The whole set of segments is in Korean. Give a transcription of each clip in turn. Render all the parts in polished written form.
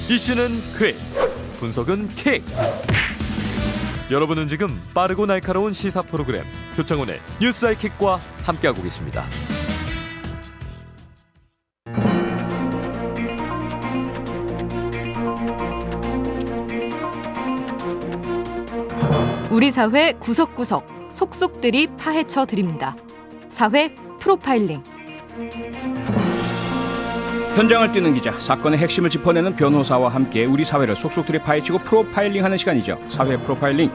이슈는 퀵, 분석은 킥. 여러분은 지금 빠르고 날카로운 시사 프로그램 표창원의 뉴스 아이킥과 함께하고 계십니다. 우리 사회 구석구석 속속들이 파헤쳐 드립니다. 사회 프로파일링. 현장을 뛰는 기자, 사건의 핵심을 짚어내는 변호사와 함께 우리 사회를 속속들이 파헤치고 프로파일링하는 시간이죠. 사회 프로파일링.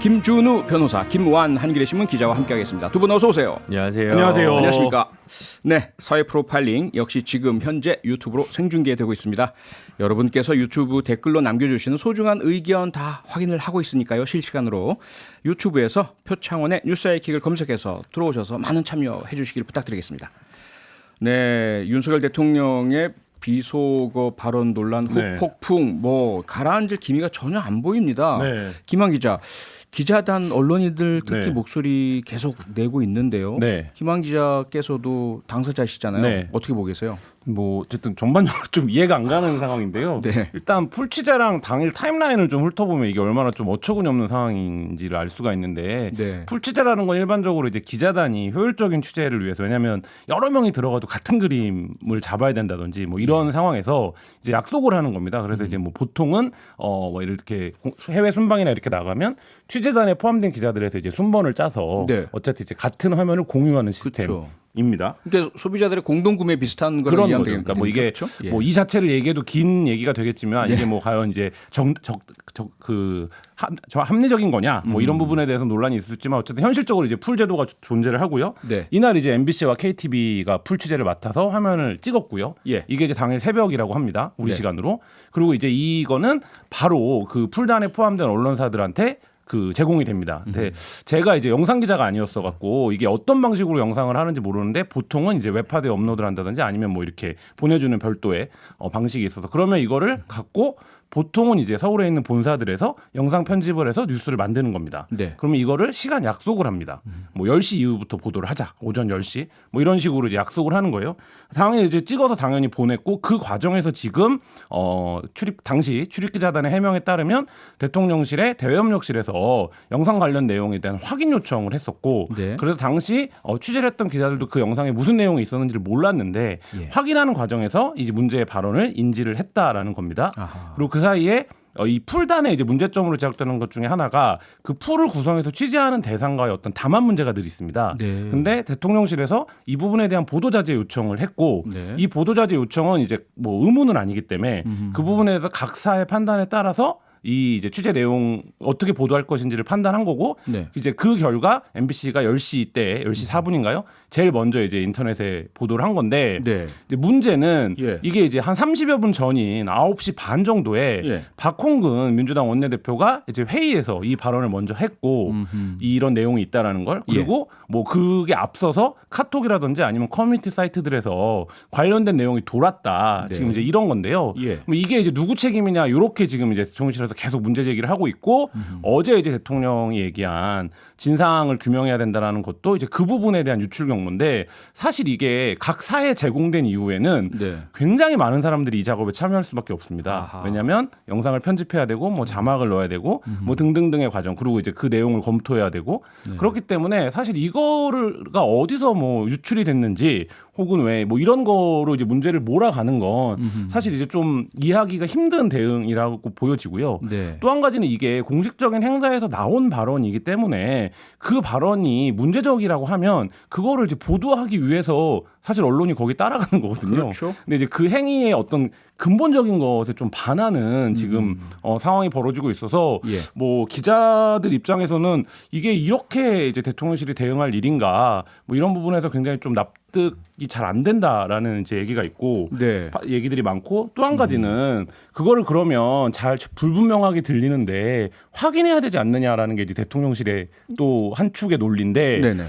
김준우 변호사, 김완 한겨레신문 기자와 함께하겠습니다. 두 분 어서 오세요. 안녕하세요. 안녕하십니까. 네, 사회 프로파일링 역시 지금 현재 유튜브로 생중계되고 있습니다. 여러분께서 유튜브 댓글로 남겨주시는 소중한 의견 다 확인을 하고 있으니까요. 실시간으로 유튜브에서 표창원의 뉴스 아이킥을 검색해서 들어오셔서 많은 참여해 주시길 부탁드리겠습니다. 네, 윤석열 대통령의 비속어 발언 논란, 후폭풍, 가라앉을 기미가 전혀 안 보입니다. 네. 김한 기자, 기자단 언론인들 특히 네. 목소리 계속 내고 있는데요. 네. 김한 기자께서도 당사자시잖아요. 네. 어떻게 보겠어요? 어쨌든 전반적으로 좀 이해가 안 가는 상황인데요. 네. 일단 풀 취재랑 당일 타임라인을 좀 훑어보면 이게 얼마나 좀 어처구니 없는 상황인지를 알 수가 있는데, 네. 풀 취재라는 건 일반적으로 이제 기자단이 효율적인 취재를 위해서, 왜냐하면 여러 명이 들어가도 같은 그림을 잡아야 된다든지 이런 상황에서 이제 약속을 하는 겁니다. 그래서 이제 보통은 이렇게 해외 순방이나 이렇게 나가면 취재단에 포함된 기자들에서 이제 순번을 짜서 네. 어쨌든 이제 같은 화면을 공유하는 시스템. 그렇죠. 입니다. 그러니까 소비자들의 공동구매 비슷한 거를 그런 이해하면 거죠. 되겠다. 그러니까 이게 그렇죠? 예. 이 자체를 얘기해도 긴 얘기가 되겠지만, 네. 이게 과연 이제 합리적인 거냐, 이런 부분에 대해서 논란이 있을 수 있지만, 어쨌든 현실적으로 이제 풀 제도가 존재를 하고요. 네. 이날 이제 MBC와 KTV가 풀 취재를 맡아서 화면을 찍었고요. 예. 이게 이제 당일 새벽이라고 합니다. 우리 네. 시간으로. 그리고 이제 이거는 바로 그 풀단에 포함된 언론사들한테 제공이 됩니다. 근데 제가 이제 영상 기자가 아니었어 갖고 이게 어떤 방식으로 영상을 하는지 모르는데, 보통은 이제 웹하드에 업로드를 한다든지 아니면 이렇게 보내주는 별도의 방식이 있어서, 그러면 이거를 갖고 보통은 이제 서울에 있는 본사들에서 영상 편집을 해서 뉴스를 만드는 겁니다. 네. 그러면 이거를 시간 약속을 합니다. 10시 이후부터 보도를 하자. 오전 10시. 이런 식으로 이제 약속을 하는 거예요. 당연히 이제 찍어서 당연히 보냈고, 그 과정에서 지금 당시 출입 기자단의 해명에 따르면 대통령실의 대외협력실에서 영상 관련 내용에 대한 확인 요청을 했었고, 네. 그래서 당시 취재를 했던 기자들도 그 영상에 무슨 내용이 있었는지를 몰랐는데, 예. 확인하는 과정에서 이제 문제의 발언을 인지를 했다라는 겁니다. 아하. 그리고 그 사이에 이 풀단의 이제 문제점으로 지적되는 것 중에 하나가, 그 풀을 구성해서 취재하는 대상과의 어떤 담합 문제가 늘 있습니다. 네. 근데 대통령실에서 이 부분에 대한 보도자재 요청을 했고, 네. 이 보도자재 요청은 이제 의무는 아니기 때문에 그 부분에 대해서 각 사의 판단에 따라서 이 이제 취재 내용 어떻게 보도할 것인지를 판단한 거고, 네. 이제 그 결과 MBC가 10시 때 10시 4분인가요? 제일 먼저 이제 인터넷에 보도를 한 건데, 네. 이제 문제는 예. 이게 이제 한 30여 분 전인 9시 반 정도에 예. 박홍근 민주당 원내대표가 이제 회의에서 이 발언을 먼저 했고, 이런 내용이 있다라는 걸, 그리고 그게 앞서서 카톡이라든지 아니면 커뮤니티 사이트들에서 관련된 내용이 돌았다. 네. 지금 이제 이런 건데요. 예. 이게 이제 누구 책임이냐, 이렇게 지금 이제 대통령실에서 계속 문제 제기를 하고 있고, 어제 이제 대통령이 얘기한 진상을 규명해야 된다라는 것도 이제 그 부분에 대한 유출 경로인데, 사실 이게 각 사에 제공된 이후에는 네. 굉장히 많은 사람들이 이 작업에 참여할 수밖에 없습니다. 아하. 왜냐하면 영상을 편집해야 되고 자막을 넣어야 되고 등등등의 과정, 그리고 이제 그 내용을 검토해야 되고, 그렇기 때문에 사실 이거가 어디서 유출이 됐는지, 혹은 왜 이런 거로 이제 문제를 몰아가는 건 사실 이제 좀 이해하기가 힘든 대응이라고 보여지고요. 네. 또 한 가지는 이게 공식적인 행사에서 나온 발언이기 때문에 그 발언이 문제적이라고 하면 그거를 이제 보도하기 위해서 사실 언론이 거기 따라가는 거거든요. 그렇죠. 근데 이제 그 행위의 어떤 근본적인 것에 좀 반하는 지금 상황이 벌어지고 있어서, 예. 기자들 입장에서는 이게 이렇게 이제 대통령실이 대응할 일인가, 이런 부분에서 굉장히 좀 납득이 잘 안 된다라는 이제 얘기가 있고, 네. 얘기들이 많고, 또 한 가지는 그거를 그러면 잘 불분명하게 들리는데 확인해야 되지 않느냐라는 게 이제 대통령실의 또 한 축의 논리인데, 네네.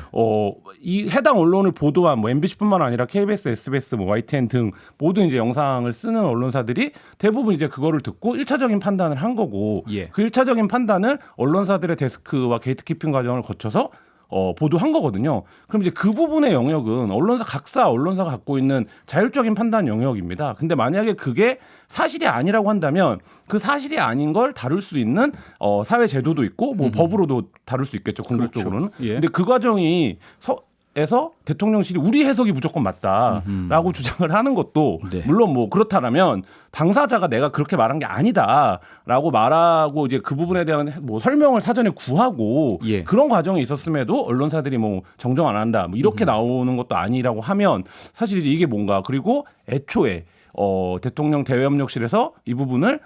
이 해당 언론을 보도한 MBC뿐만 아니라 KBS, SBS, YTN 등 모든 이제 영상을 쓰는 언론사들이 대부분 이제 그거를 듣고 1차적인 판단을 한 거고, 예. 그 1차적인 판단을 언론사들의 데스크와 게이트키핑 과정을 거쳐서 보도한 거거든요. 그럼 이제 그 부분의 영역은 각사 언론사가 갖고 있는 자율적인 판단 영역입니다. 근데 만약에 그게 사실이 아니라고 한다면 그 사실이 아닌 걸 다룰 수 있는 사회 제도도 있고 뭐 법으로도 다룰 수 있겠죠. 궁극적으로는. 그렇죠. 예. 근데 그 과정이 에서 대통령실이 우리 해석이 무조건 맞다라고 주장을 하는 것도 네. 물론 뭐 그렇다라면 당사자가 내가 그렇게 말한 게 아니다라고 말하고 이제 그 부분에 대한 뭐 설명을 사전에 구하고 예. 그런 과정이 있었음에도 언론사들이 뭐 정정 안 한다 뭐 이렇게 나오는 것도 아니라고 하면 사실 이제 이게 뭔가 그리고 애초에 대통령 대외협력실에서 이 부분을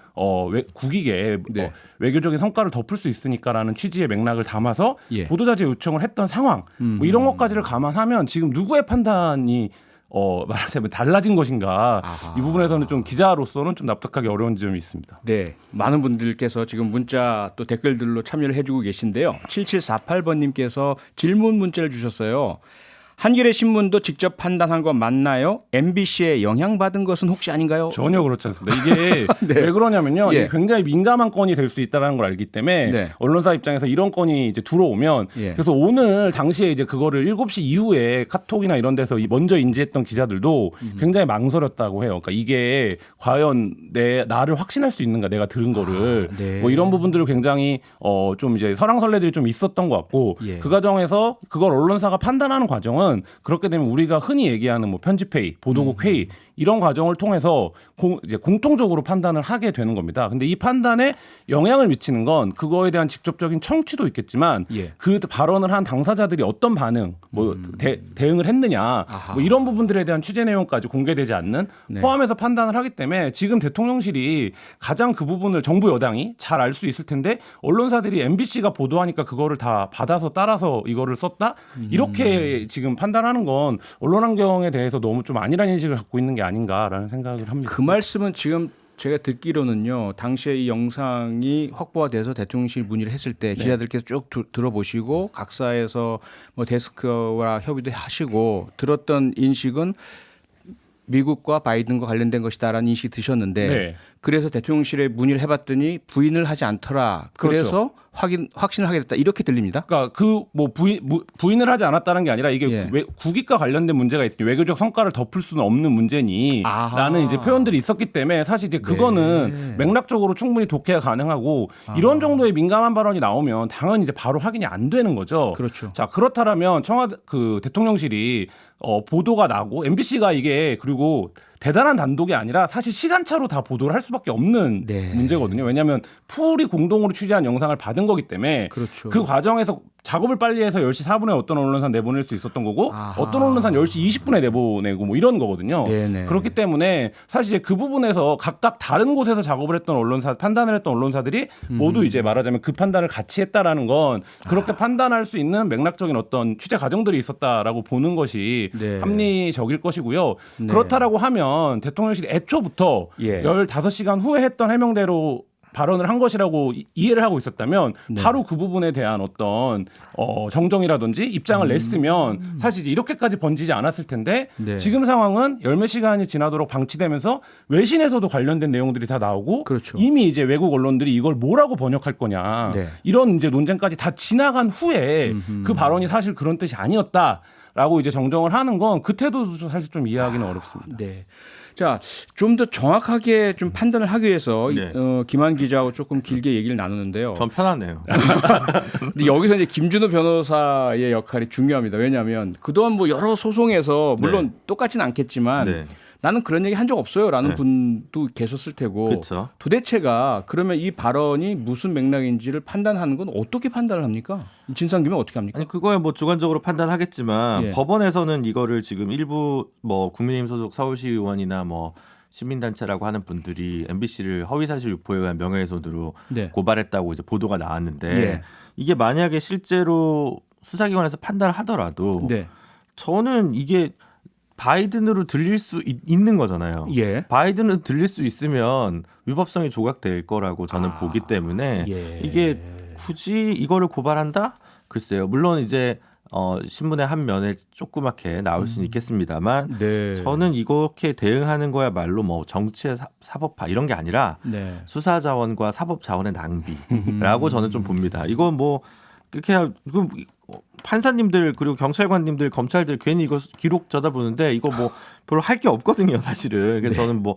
국익에 네. 외교적인 성과를 덮을 수 있으니까라는 취지의 맥락을 담아서 예. 보도자료 요청을 했던 상황 뭐 이런 것까지를 감안하면 지금 누구의 판단이 말하자면 달라진 것인가 아하. 이 부분에서는 좀 기자로서는 좀 납득하기 어려운 점이 있습니다. 네, 많은 분들께서 지금 문자 또 댓글들로 참여를 해주고 계신데요. 7748번님께서 질문 문자를 주셨어요. 한겨레 신문도 직접 판단한 거 맞나요? MBC에 영향받은 것은 혹시 아닌가요? 전혀 그렇지 않습니다. 이게 네. 왜 그러냐면요. 예. 이게 굉장히 민감한 건이 될 수 있다는 걸 알기 때문에 네. 언론사 입장에서 이런 건이 이제 들어오면 예. 그래서 오늘 당시에 이제 그거를 7시 이후에 카톡이나 이런 데서 먼저 인지했던 기자들도 굉장히 망설였다고 해요. 그러니까 이게 과연 나를 확신할 수 있는가 내가 들은 거를 네. 뭐 이런 부분들을 굉장히 좀 이제 설왕설래들이 좀 있었던 것 같고 예. 그 과정에서 그걸 언론사가 판단하는 과정은 그렇게 되면 우리가 흔히 얘기하는 뭐 편집회의, 보도국 회의 이런 과정을 통해서 이제 공통적으로 판단을 하게 되는 겁니다. 근데 이 판단에 영향을 미치는 건 그거에 대한 직접적인 청취도 있겠지만 예. 그 발언을 한 당사자들이 어떤 반응, 뭐 대응을 했느냐, 아하. 뭐 이런 부분들에 대한 취재 내용까지 공개되지 않는 네. 포함해서 판단을 하기 때문에 지금 대통령실이 가장 그 부분을 정부 여당이 잘 알 수 있을 텐데 언론사들이 MBC가 보도하니까 그거를 다 받아서 따라서 이거를 썼다 이렇게 지금 판단하는 건 언론 환경에 대해서 너무 좀 안일한 인식을 갖고 있는 게 아닌가라는 생각을 합니다. 그 말씀은 지금 제가 듣기로는요. 당시에 이 영상이 확보가 돼서 대통령실 문의를 했을 때 기자들께서 쭉 들어보시고 각사에서 뭐 데스크와 협의도 하시고 들었던 인식은 미국과 바이든과 관련된 것이다라는 인식이 드셨는데 네. 그래서 대통령실에 문의를 해봤더니 부인을 하지 않더라. 그래서 확신을 하게 됐다. 이렇게 들립니다. 그러니까 그 뭐 부인을 하지 않았다는 게 아니라 이게 예. 국익과 관련된 문제가 있으니 외교적 성과를 덮을 수는 없는 문제니라는 아하. 이제 표현들이 있었기 때문에 사실 이제 그거는 맥락적으로 충분히 독해가 가능하고 이런 정도의 민감한 발언이 나오면 당연히 이제 바로 확인이 안 되는 거죠. 그렇죠. 자 그렇다면 대통령실이 보도가 나고 MBC가 이게 그리고 대단한 단독이 아니라 사실 시간차로 다 보도를 할 수밖에 없는 네. 문제거든요. 왜냐하면 풀이 공동으로 취재한 영상을 받은 거기 때문에 그렇죠. 그 과정에서 작업을 빨리 해서 10시 4분에 어떤 언론사 내보낼 수 있었던 거고 아하. 어떤 언론사는 10시 20분에 내보내고 뭐 이런 거거든요. 네네. 그렇기 때문에 사실 그 부분에서 각각 다른 곳에서 작업을 했던 언론사 판단을 했던 언론사들이 모두 이제 말하자면 그 판단을 같이 했다라는 건 그렇게 판단할 수 있는 맥락적인 어떤 취재 과정들이 있었다라고 보는 것이 네. 합리적일 것이고요. 네. 그렇다라고 하면 대통령실이 애초부터 예. 15시간 후에 했던 해명대로 발언을 한 것이라고 이해를 하고 있었다면 네. 바로 그 부분에 대한 어떤 정정이라든지 입장을 냈으면 사실 이제 이렇게까지 번지지 않았을 텐데 네. 지금 상황은 열몇 시간이 지나도록 방치되면서 외신에서도 관련된 내용들이 다 나오고 그렇죠. 이미 이제 외국 언론들이 이걸 뭐라고 번역할 거냐 네. 이런 이제 논쟁까지 다 지나간 후에 그 발언이 사실 그런 뜻이 아니었다라고 이제 정정을 하는 건 그 태도도 사실 좀 이해하기는 어렵습니다. 네. 자, 좀 더 정확하게 좀 판단을 하기 위해서 네. 김한 기자하고 조금 길게 얘기를 나누는데요. 전 편하네요. 근데 여기서 이제 김준호 변호사의 역할이 중요합니다. 왜냐하면 그동안 뭐 여러 소송에서 물론 똑같진 않겠지만 네. 나는 그런 얘기 한 적 없어요라는 네. 분도 계셨을 테고 그렇죠. 도대체가 그러면 이 발언이 무슨 맥락인지를 판단하는 건 어떻게 판단을 합니까? 진상규명 어떻게 합니까? 아니 그거야 뭐 주관적으로 판단하겠지만 예. 법원에서는 이거를 지금 일부 뭐 국민의힘 소속 서울시 의원이나 뭐 시민단체라고 하는 분들이 MBC를 허위사실 유포에 의한 명예훼손으로 네. 고발했다고 이제 보도가 나왔는데 예. 이게 만약에 실제로 수사기관에서 판단을 하더라도 네. 저는 이게 바이든으로 들릴 수 있는 거잖아요. 예. 바이든으로 들릴 수 있으면 위법성이 조각될 거라고 저는 보기 때문에 예. 이게 굳이 이거를 고발한다? 글쎄요. 물론 이제 신문의 한 면에 조그맣게 나올 수는 있겠습니다만 네. 저는 이렇게 대응하는 거야말로 뭐 정치의 사법화 이런 게 아니라 네. 수사 자원과 사법 자원의 낭비라고 저는 좀 봅니다. 이건 뭐 그렇게 판사님들 그리고 경찰관님들 검찰들 괜히 이거 기록 쳐다보는데 이거 뭐 별로 할 게 없거든요 사실은. 그래서 저는 뭐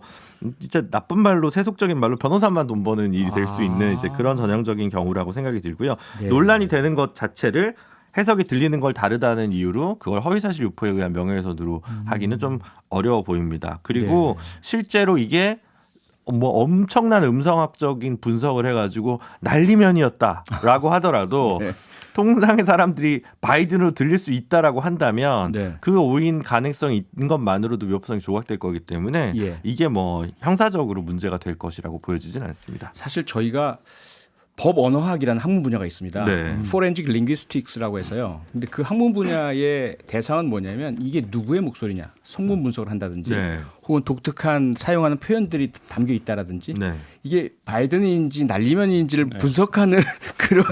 진짜 나쁜 말로 세속적인 말로 변호사만 돈 버는 일이 될 수 있는 이제 그런 전형적인 경우라고 생각이 들고요. 네. 논란이 되는 것 자체를 해석이 들리는 걸 다르다는 이유로 그걸 허위사실 유포에 의한 명예훼손으로 하기는 좀 어려워 보입니다. 그리고 실제로 이게 뭐 엄청난 음성학적인 분석을 해가지고 난리면이었다라고 하더라도 네. 통상의 사람들이 바이든으로 들릴 수 있다라고 한다면 네. 그 오인 가능성이 있는 것만으로도 위법성이 조각될 거기 때문에 예. 이게 뭐 형사적으로 문제가 될 것이라고 보여지진 않습니다. 사실 저희가 법 언어학이라는 학문 분야가 있습니다. 네. Forensic Linguistics라고 해서요. 근데 그 학문 분야의 대상은 뭐냐면 이게 누구의 목소리냐, 성분 분석을 한다든지, 네. 혹은 독특한 사용하는 표현들이 담겨 있다라든지, 네. 이게 바이든인지 난리면인지를 분석하는 그런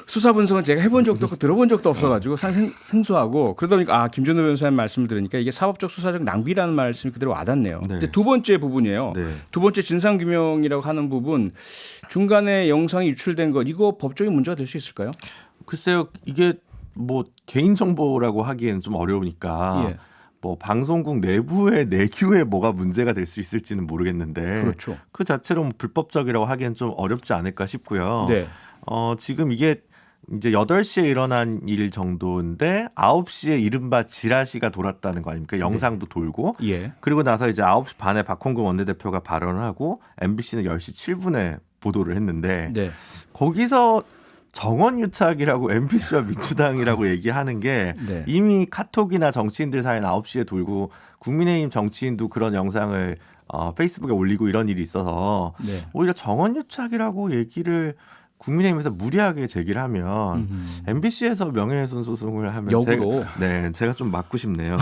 수사 분석은 제가 해본 적도 없고 들어본 적도 없어가지고 상당히 생소하고, 그러다 보니까 김준호 변호사님 말씀을 들으니까 이게 사법적 수사적 낭비라는 말씀이 그대로 와닿네요. 네. 근데 두 번째 부분이에요. 네. 두 번째 진상규명이라고 하는 부분, 중간에 영상이 유출된 것, 이거 법적인 문제가 될 수 있을까요? 글쎄요, 이게 뭐 개인 정보라고 하기에는 좀 어려우니까 예. 뭐 방송국 내부의 내규에 뭐가 문제가 될 수 있을지는 모르겠는데 그렇죠. 그 자체로 뭐 불법적이라고 하기엔 좀 어렵지 않을까 싶고요. 네. 지금 이게 이제 8시에 일어난 일 정도인데 9시에 이른바 지라시가 돌았다는 거 아닙니까? 영상도 돌고 예. 그리고 나서 이제 9시 반에 박홍근 원내대표가 발언을 하고 MBC는 10시 7분에 보도를 했는데 네. 거기서 정원유착이라고 MBC와 민주당이라고 얘기하는 게 네. 이미 카톡이나 정치인들 사이는 9시에 돌고 국민의힘 정치인도 그런 영상을 페이스북에 올리고 이런 일이 있어서 네. 오히려 정원유착이라고 얘기를 국민의힘에서 무리하게 제기를 하면 MBC에서 명예훼손 소송을 하면 역으로. 제가 좀 맞고 싶네요.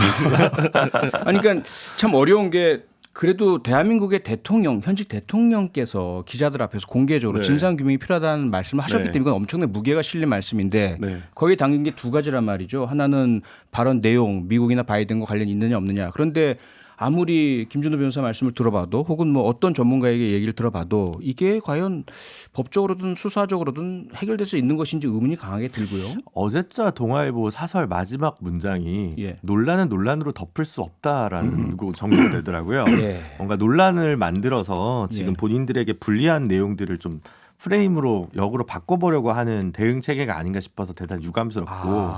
아니, 그러니까 참 어려운 게, 그래도 대한민국의 대통령, 현직 대통령께서 기자들 앞에서 공개적으로 네. 진상규명이 필요하다는 말씀을 하셨기 네. 때문에 이건 엄청난 무게가 실린 말씀인데 네. 거기에 담긴 게 두 가지란 말이죠. 하나는 발언 내용, 미국이나 바이든과 관련이 있느냐 없느냐. 그런데 아무리 김준호 변호사 말씀을 들어봐도, 혹은 뭐 어떤 전문가에게 얘기를 들어봐도 이게 과연 법적으로든 수사적으로든 해결될 수 있는 것인지 의문이 강하게 들고요. 어제자 동아일보 사설 마지막 문장이 예. 논란은 논란으로 덮을 수 없다라는 거 정리가 되더라고요. 예. 뭔가 논란을 만들어서 지금 예. 본인들에게 불리한 내용들을 좀 프레임으로 역으로 바꿔보려고 하는 대응 체계가 아닌가 싶어서 대단히 유감스럽고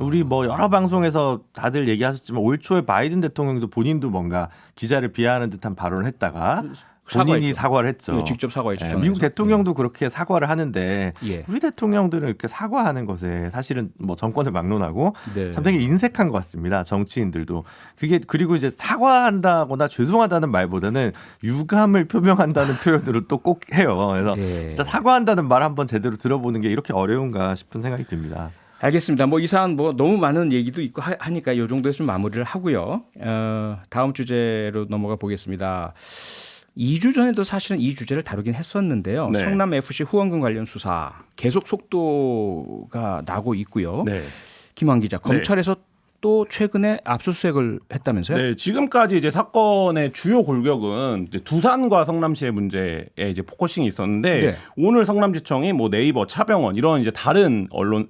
우리 뭐 여러 방송에서 다들 얘기하셨지만 올 초에 바이든 대통령도 본인도 뭔가 기자를 비하하는 듯한 발언을 했다가 본인이 사과했죠. 사과를 했죠. 네, 직접 사과했죠. 예, 미국 대통령도 그렇게 사과를 하는데 예. 우리 대통령들은 이렇게 사과하는 것에 사실은 뭐 정권을 막론하고 네. 참 되게 인색한 것 같습니다. 정치인들도 그게 그리고 이제 사과한다거나 죄송하다는 말보다는 유감을 표명한다는 표현으로 또 꼭 해요. 그래서 네. 진짜 사과한다는 말 한번 제대로 들어보는 게 이렇게 어려운가 싶은 생각이 듭니다. 알겠습니다. 뭐 이 사안 뭐 너무 많은 얘기도 있고 하니까 이 정도에서 좀 마무리를 하고요. 다음 주제로 넘어가 보겠습니다. 2주 전에도 사실은 이 주제를 다루긴 했었는데요. 네. 성남 FC 후원금 관련 수사 계속 속도가 나고 있고요. 네. 김환 기자, 검찰에서 또 최근에 압수수색을 했다면서요? 네, 지금까지 이제 사건의 주요 골격은 이제 두산과 성남시의 문제에 이제 포커싱이 있었는데 네. 오늘 성남지청이 뭐 네이버, 차병원 이런 이제 다른 언론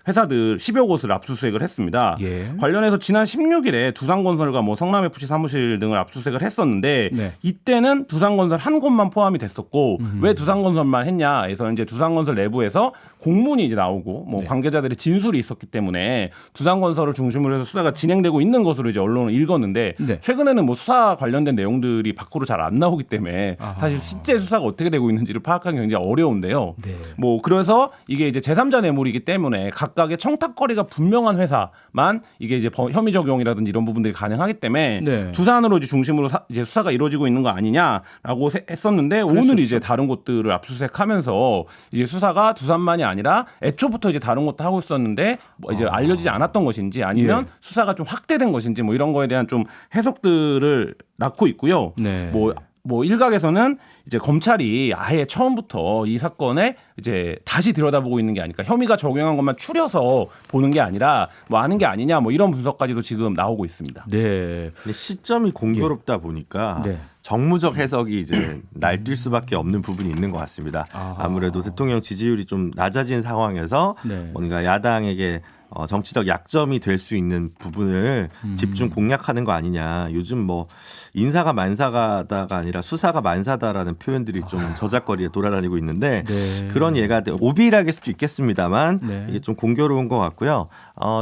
회사들 10여 곳을 압수수색을 했습니다. 예. 관련해서 지난 16일에 두산건설과 뭐 성남FC 사무실 등을 압수수색을 했었는데 네. 이때는 두산건설 한 곳만 포함이 됐었고 왜 두산건설만 했냐 해서 이제 두산건설 내부에서 공문이 이제 나오고 뭐 네. 관계자들의 진술이 있었기 때문에 두산건설을 중심으로 해서 수사가 진행되고 있는 것으로 이제 언론은 읽었는데 네. 최근에는 뭐 수사 관련된 내용들이 밖으로 잘 안 나오기 때문에 사실 실제 수사가 어떻게 되고 있는지를 파악하기 굉장히 어려운데요. 네. 뭐 그래서 이게 이제 제3자 뇌물이기 때문에 각각의 청탁거리가 분명한 회사만 이게 이제 혐의 적용이라든지 이런 부분들이 가능하기 때문에 네. 두산으로 이제 중심으로 이제 수사가 이루어지고 있는 거 아니냐라고 했었는데 오늘 이제 다른 곳들을 압수수색하면서 이제 수사가 두산만이 아니라 애초부터 이제 다른 것도 하고 있었는데 뭐 이제 알려지지 않았던 것인지 아니면 예. 수사가 좀 확대된 것인지 뭐 이런 거에 대한 좀 해석들을 낳고 있고요. 네. 뭐 뭐 일각에서는 이제 검찰이 아예 처음부터 이 사건에 이제 다시 들여다보고 있는 게 아닐까, 혐의가 적용한 것만 추려서 보는 게 아니라 뭐 아는 게 아니냐, 뭐 이런 분석까지도 지금 나오고 있습니다. 네. 근데 시점이 공교롭다 보니까 네. 정무적 해석이 이제 날뛸 수밖에 없는 부분이 있는 것 같습니다. 아무래도 대통령 지지율이 좀 낮아진 상황에서 네. 뭔가 야당에게 정치적 약점이 될 수 있는 부분을 집중 공략하는 거 아니냐. 요즘 뭐 인사가 만사다가 아니라 수사가 만사다라는 표현들이 좀 저작거리에 돌아다니고 있는데 네. 그런 예가 오비락일 수도 있겠습니다만 네. 이게 좀 공교로운 것 같고요.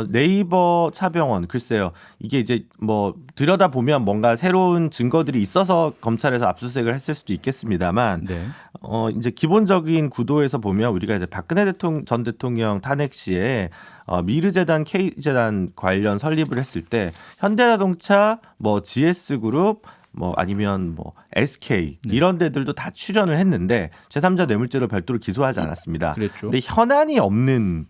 네이버 차병원 글쎄요. 이게 이제 뭐 들여다 보면 뭔가 새로운 증거들이 있어서 검찰에서 압수수색을 했을 수도 있겠습니다만 네. 이제 기본적인 구도에서 보면 우리가 이제 박근혜 전 대통령 탄핵 시에 미르재단, K재단 관련 설립을 했을 때 현대자동차, 뭐 GS그룹, 뭐 아니면 뭐 SK 이런 데들도 다 출연을 했는데 제3자 뇌물죄로 별도로 기소하지 않았습니다. 그랬죠. 근데 현안이 없는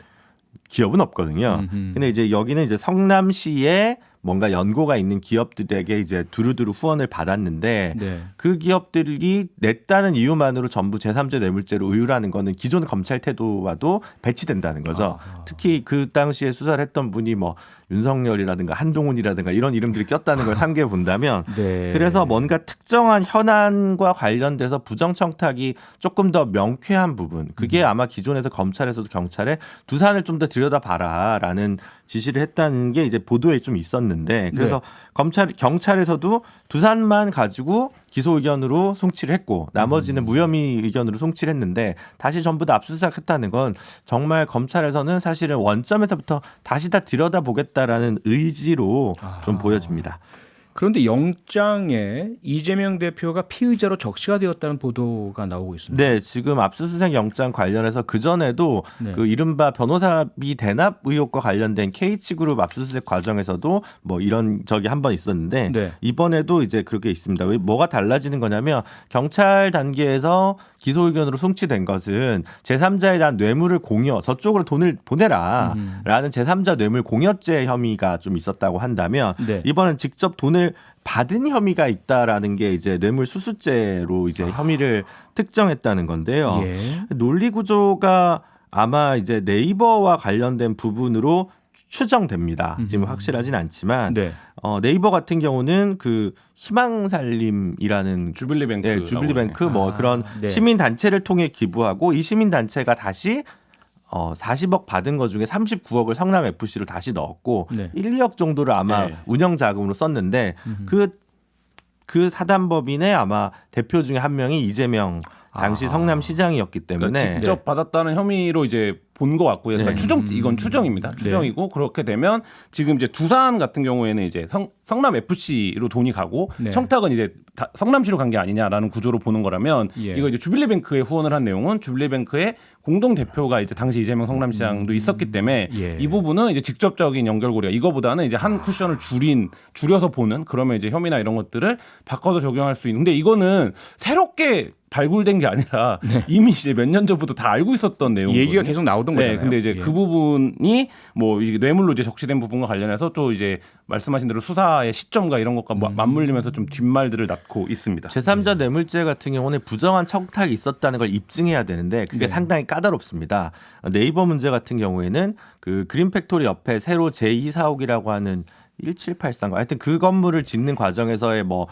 기업은 없거든요. 근데 이제 여기는 이제 성남시에 뭔가 연고가 있는 기업들에게 이제 두루두루 후원을 받았는데 네. 그 기업들이 냈다는 이유만으로 전부 제3자 뇌물죄로 의율하는 거는 기존 검찰 태도와도 배치된다는 거죠. 특히 그 당시에 수사를 했던 분이 뭐 윤석열이라든가 한동훈이라든가 이런 이름들이 꼈다는 걸 상기해 본다면 네. 그래서 뭔가 특정한 현안과 관련돼서 부정청탁이 조금 더 명쾌한 부분 그게 아마 기존에서 검찰에서도 경찰에 두산을 좀 더 들여다봐라라는 지시를 했다는 게 이제 보도에 좀 있었는데 그래서 경찰에서도 두산만 가지고 기소 의견으로 송치를 했고 나머지는 무혐의 의견으로 송치를 했는데 다시 전부 다 압수수색했다는 건 정말 검찰에서는 사실은 원점에서부터 다시 다 들여다보겠다라는 의지로 좀 보여집니다. 그런데 영장에 이재명 대표가 피의자로 적시가 되었다는 보도가 나오고 있습니다. 네, 지금 압수수색 영장 관련해서 그 전에도 네. 그 이른바 변호사비 대납 의혹과 관련된 KH그룹 압수수색 과정에서도 뭐 이런 적이 한 번 있었는데 네. 이번에도 이제 그렇게 있습니다. 뭐가 달라지는 거냐면 경찰 단계에서 기소 의견으로 송치된 것은 제3자에 대한 뇌물을 공여, 저쪽으로 돈을 보내라라는 제3자 뇌물 공여죄 혐의가 좀 있었다고 한다면 네. 이번엔 직접 돈을 받은 혐의가 있다라는 게 이제 뇌물 수수죄로 이제 혐의를 특정했다는 건데요. 예. 논리 구조가 아마 이제 네이버와 관련된 부분으로 추정됩니다. 지금 확실하진 않지만 네. 네이버 같은 경우는 그 희망살림이라는 주빌리뱅크, 네, 주빌리뱅크 뭐 그런 네. 시민 단체를 통해 기부하고 이 시민 단체가 다시 40억 받은 것 중에 39억을 성남 FC로 다시 넣었고 네. 1, 2억 정도를 아마 네. 운영 자금으로 썼는데 그 사단법인의 아마 대표 중에 한 명이 이재명 당시 성남시장이었기 때문에 그러니까 직접 받았다는 혐의로 이제 본 것 같고요. 그러니까 네. 이건 추정입니다. 추정이고 그렇게 되면 지금 이제 두산 같은 경우에는 이제 성남 FC로 돈이 가고 네. 청탁은 이제 성남시로 간 게 아니냐라는 구조로 보는 거라면 예. 이거 이제 주빌리뱅크에 후원을 한 내용은 주빌리뱅크의 공동 대표가 이제 당시 이재명 성남시장도 있었기 때문에 예. 이 부분은 이제 직접적인 연결고리가 이거보다는 이제 한 쿠션을 줄여서 보는 그러면 이제 혐의나 이런 것들을 바꿔서 적용할 수 있는데 이거는 새롭게 발굴된 게 아니라 이미 이제 몇 년 전부터 다 알고 있었던 내용이거든요. 얘기가 계속 나오던 거잖아요. 네, 근데 이제 예. 그 부분이 뭐 이게 뇌물로 이제 적시된 부분과 관련해서 또 이제 말씀하신 대로 수사의 시점과 이런 것과 맞물리면서 좀 뒷말들을 낳고 있습니다. 제3자 뇌물죄 같은 경우는 부정한 청탁이 있었다는 걸 입증해야 되는데 그게 상당히 까다롭습니다. 네이버 문제 같은 경우에는 그 그린팩토리 옆에 새로 제2사옥이라고 하는 1783가 하여튼 그 건물을 짓는 과정에서의 뭐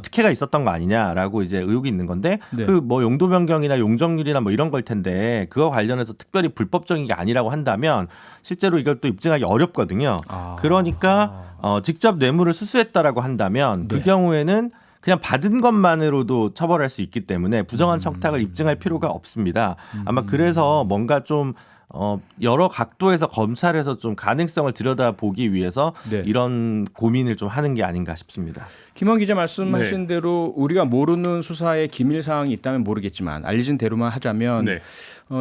특혜가 있었던 거 아니냐라고 이제 의혹이 있는 건데 네. 그 뭐 용도 변경이나 용적률이나 뭐 이런 걸 텐데 그거 관련해서 특별히 불법적인 게 아니라고 한다면 실제로 이걸 또 입증하기 어렵거든요. 그러니까 직접 뇌물을 수수했다라고 한다면 그 네. 경우에는 그냥 받은 것만으로도 처벌할 수 있기 때문에 부정한 청탁을 입증할 필요가 없습니다. 아마 그래서 뭔가 좀 여러 각도에서 검찰에서 좀 가능성을 들여다보기 위해서 네. 이런 고민을 좀 하는 게 아닌가 싶습니다. 김원 기자 말씀하신 대로 우리가 모르는 수사에 기밀 사항이 있다면 모르겠지만 알려진 대로만 하자면 네.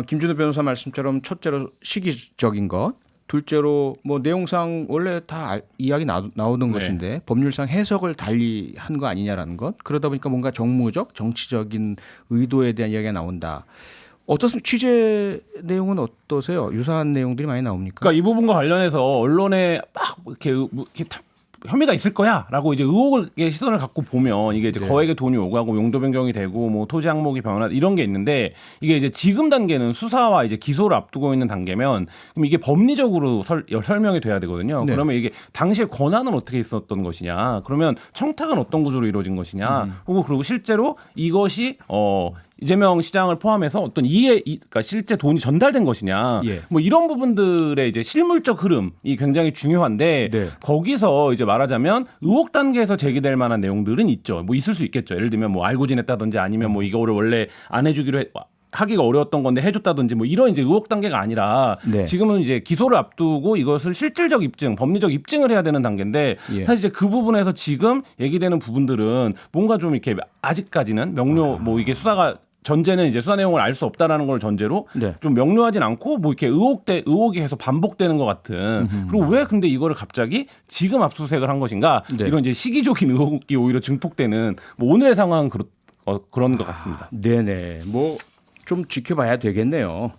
김준호 변호사 말씀처럼 첫째로 시기적인 것, 둘째로 뭐 내용상 원래 다 이야기 나오던 네. 것인데 법률상 해석을 달리 한 거 아니냐라는 것. 그러다 보니까 뭔가 정무적, 정치적인 의도에 대한 이야기가 나온다. 어떻습니까? 취재 내용은 어떠세요? 유사한 내용들이 많이 나옵니까? 그러니까 이 부분과 관련해서 언론에 막 이렇게 혐의가 있을 거야라고 이제 의혹의 시선을 갖고 보면 이게 이제 네. 거액의 돈이 오가고 용도 변경이 되고 뭐 토지 항목이 변화 이런 게 있는데 이게 이제 지금 단계는 수사와 이제 기소를 앞두고 있는 단계면 그럼 이게 법리적으로 설명이 돼야 되거든요. 네. 그러면 이게 당시에 권한은 어떻게 있었던 것이냐? 그러면 청탁은 어떤 구조로 이루어진 것이냐? 혹은 그리고 실제로 이것이 이재명 시장을 포함해서 어떤 그러니까 실제 돈이 전달된 것이냐, 예. 뭐 이런 부분들의 이제 실물적 흐름이 굉장히 중요한데 네. 거기서 이제 말하자면 의혹 단계에서 제기될 만한 내용들은 있죠. 뭐 있을 수 있겠죠. 예를 들면 뭐 알고 지냈다든지 아니면 뭐 이거를 원래 안 해주기로 하기가 어려웠던 건데 해줬다든지 뭐 이런 이제 의혹 단계가 아니라 네. 지금은 이제 기소를 앞두고 이것을 실질적 입증, 법리적 입증을 해야 되는 단계인데 예. 사실 이제 그 부분에서 지금 얘기되는 부분들은 뭔가 좀 이렇게 아직까지는 뭐 이게 수사가 전제는 이제 수사 내용을 알 수 없다라는 걸 전제로 네. 좀 명료하진 않고 뭐 이렇게 의혹이 계속 반복되는 것 같은 그리고 왜 근데 이거를 갑자기 지금 압수수색을 한 것인가 네. 이런 이제 시기적인 의혹이 오히려 증폭되는 뭐 오늘의 상황은 그런 것 같습니다. 네네. 뭐 좀 지켜봐야 되겠네요.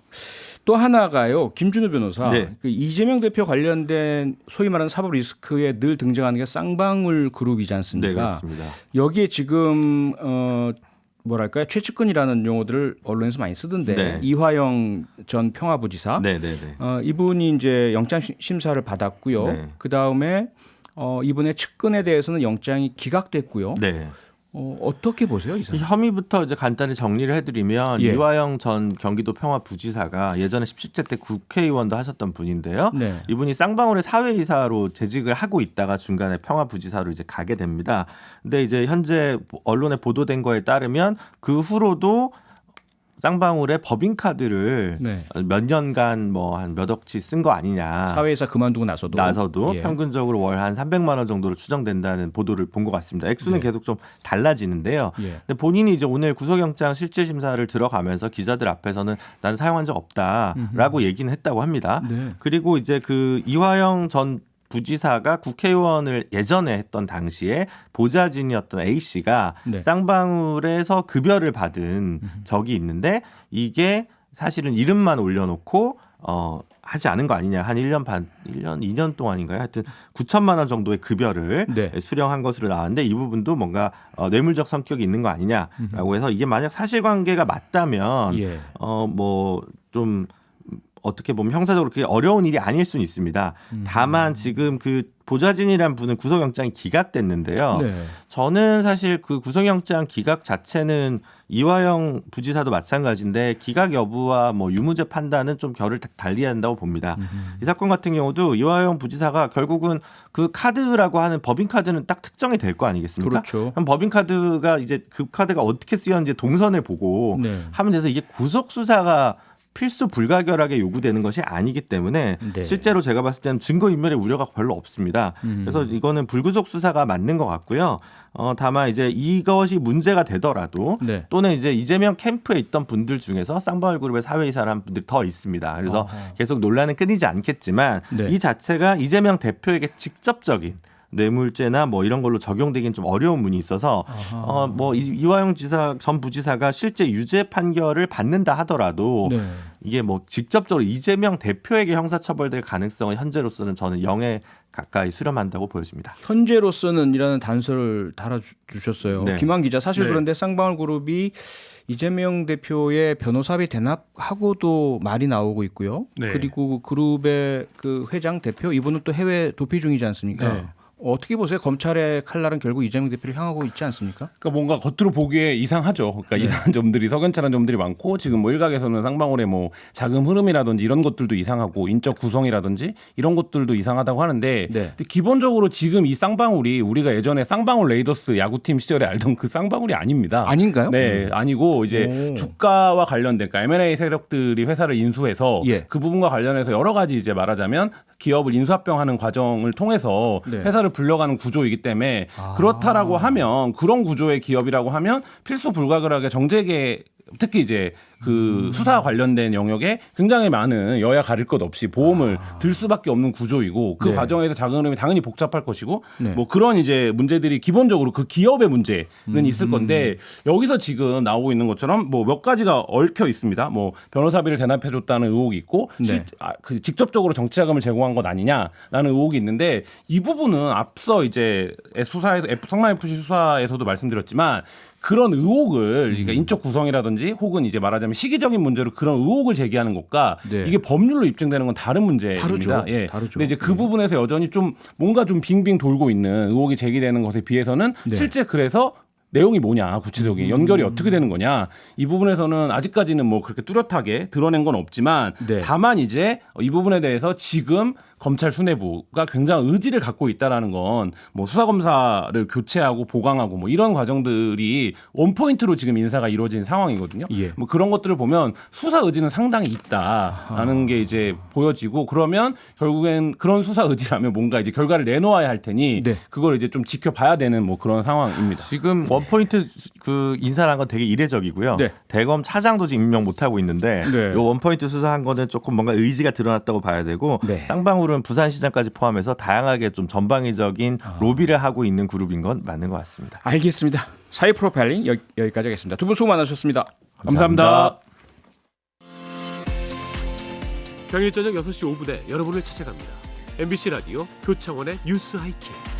또 하나가요. 김준우 변호사. 네. 그 이재명 대표 관련된 소위 말하는 사법 리스크에 늘 등장하는 게 쌍방울 그룹이지 않습니까? 네, 그렇습니다. 여기에 지금 뭐랄까요? 최측근이라는 용어들을 언론에서 많이 쓰던데 네. 이화영 전 평화부지사. 네, 네, 네. 이분이 이제 영장 심사를 받았고요. 네. 그 다음에 이분의 측근에 대해서는 영장이 기각됐고요. 네. 어떻게 보세요, 이 이 사람? 혐의부터 이제 간단히 정리를 해드리면 예. 이화영 전 경기도 평화부지사가 예전에 17대 때 국회의원도 하셨던 분인데요. 네. 이분이 쌍방울의 사회이사로 재직을 하고 있다가 중간에 평화부지사로 이제 가게 됩니다. 근데 이제 현재 언론에 보도된 거에 따르면 그 후로도 쌍방울의 법인카드를 네. 몇 년간 뭐 한 몇 억치 쓴 거 아니냐. 사회에서 그만두고 나서도 예. 평균적으로 월 한 300만 원 정도로 추정된다는 보도를 본 것 같습니다. 액수는 네. 계속 좀 달라지는데요. 예. 근데 본인이 이제 오늘 구속영장 실질 심사를 들어가면서 기자들 앞에서는 나는 사용한 적 없다라고 얘기는 했다고 합니다. 네. 그리고 이제 그 이화영 전 부지사가 국회의원을 예전에 했던 당시에 보좌진이었던 A 씨가 네. 쌍방울에서 급여를 받은 적이 있는데 이게 사실은 이름만 올려놓고 하지 않은 거 아니냐. 한 1년 반, 1년, 2년 동안인가요? 하여튼 9천만 원 정도의 급여를 네. 수령한 것으로 나왔는데 이 부분도 뭔가 뇌물적 성격이 있는 거 아니냐라고 해서 이게 만약 사실관계가 맞다면 예. 뭐 좀 어떻게 보면 형사적으로 그게 어려운 일이 아닐 수는 있습니다. 다만 지금 그 보좌진이란 분은 구속영장이 기각됐는데요. 네. 저는 사실 그 구속영장 기각 자체는 이화영 부지사도 마찬가지인데 기각 여부와 뭐 유무죄 판단은 좀 결을 달리해야 한다고 봅니다. 이 사건 같은 경우도 이화영 부지사가 결국은 그 카드라고 하는 법인카드는 딱 특정이 될 거 아니겠습니까? 그렇죠. 그럼 법인카드가 이제 그 카드가 어떻게 쓰였는지 동선을 보고 네. 하면 돼서 이게 구속수사가 필수 불가결하게 요구되는 것이 아니기 때문에 네. 실제로 제가 봤을 때는 증거인멸의 우려가 별로 없습니다. 그래서 이거는 불구속 수사가 맞는 것 같고요. 다만 이제 이것이 문제가 되더라도 네. 또는 이제 이재명 캠프에 있던 분들 중에서 쌍방울 그룹의 사회이사를 한 분들이 더 있습니다. 그래서 계속 논란은 끊이지 않겠지만 네. 이 자체가 이재명 대표에게 직접적인 뇌물죄나 뭐 이런 걸로 적용되기는 좀 어려운 문이 있어서 뭐 이화영 지사 전 부지사가 실제 유죄 판결을 받는다 하더라도 네. 이게 뭐 직접적으로 이재명 대표에게 형사처벌될 가능성은 현재로서는 저는 0에 가까이 수렴한다고 보여집니다. 현재로서는이라는 단서를 달아주셨어요. 네. 김한 기자. 사실 네. 그런데 쌍방울 그룹이 이재명 대표의 변호사비 대납하고도 말이 나오고 있고요. 네. 그리고 그룹의 그 회장 대표 이분은 또 해외 도피 중이지 않습니까? 네. 어떻게 보세요? 검찰의 칼날은 결국 이재명 대표를 향하고 있지 않습니까? 그러니까 뭔가 겉으로 보기에 이상하죠. 그러니까 이상한 점들이 석연찮은 점들이 많고 지금 뭐 일각에서는 쌍방울의 뭐 자금 흐름이라든지 이런 것들도 이상하고 인적 구성이라든지 이런 것들도 이상하다고 하는데 네. 근데 기본적으로 지금 이 쌍방울이 우리가 예전에 쌍방울 레이더스 야구팀 시절에 알던 그 쌍방울이 아닙니다. 아닌가요? 네, 아니고 이제 오. 주가와 관련된 그러니까 M&A 세력들이 회사를 인수해서 예. 그 부분과 관련해서 여러 가지 이제 말하자면 기업을 인수합병하는 과정을 통해서 네. 회사를 불려가는 구조이기 때문에 그렇다라고 하면 그런 구조의 기업이라고 하면 필수 불가결하게 정재계 특히 이제 그 수사 관련된 영역에 굉장히 많은 여야 가릴 것 없이 보험을 들 수밖에 없는 구조이고 그 네. 과정에서 자금 흐름이 당연히 복잡할 것이고 네. 뭐 그런 이제 문제들이 기본적으로 그 기업의 문제는 있을 건데 여기서 지금 나오고 있는 것처럼 뭐 몇 가지가 얽혀 있습니다. 뭐 변호사비를 대납해 줬다는 의혹이 있고 네. 그 직접적으로 정치자금을 제공한 것 아니냐라는 의혹이 있는데 이 부분은 앞서 이제 수사에서 성남 FC 수사에서도 말씀드렸지만 그런 의혹을 그러니까 인적 구성이라든지 혹은 이제 말하자면 시기적인 문제로 그런 의혹을 제기하는 것과 네. 이게 법률로 입증되는 건 다른 문제입니다. 다르죠. 예. 다르죠. 근데 이제 그 부분에서 여전히 좀 뭔가 좀 빙빙 돌고 있는 의혹이 제기되는 것에 비해서는 네. 실제 그래서 내용이 뭐냐 구체적인 연결이 어떻게 되는 거냐 이 부분에서는 아직까지는 뭐 그렇게 뚜렷하게 드러낸 건 없지만 네. 다만 이제 이 부분에 대해서 지금 검찰 수뇌부가 굉장히 의지를 갖고 있다라는 건 뭐 수사검사를 교체하고 보강하고 뭐 이런 과정들이 원포인트로 지금 인사가 이루어진 상황이거든요. 예. 뭐 그런 것들을 보면 수사 의지는 상당히 있다라는 게 이제 보여지고 그러면 결국엔 그런 수사 의지라면 뭔가 이제 결과를 내놓아야 할 테니 네. 그걸 이제 좀 지켜봐야 되는 뭐 그런 상황입니다. 지금 원포인트 그 인사한 건 되게 이례적이고요. 네. 대검 차장도 지금 임명 못 하고 있는데 네. 요 원포인트 수사한 거는 조금 뭔가 의지가 드러났다고 봐야 되고 네. 쌍방울은 부산시장까지 포함해서 다양하게 좀 전방위적인 로비를 하고 있는 그룹인 건 맞는 것 같습니다. 알겠습니다. 사회 프로파일링 여기까지 하겠습니다. 두 분 수고 많으셨습니다. 감사합니다. 평일 저녁 6시 5분에 여러분을 찾아갑니다. MBC 라디오 표창원의 뉴스 하이킥.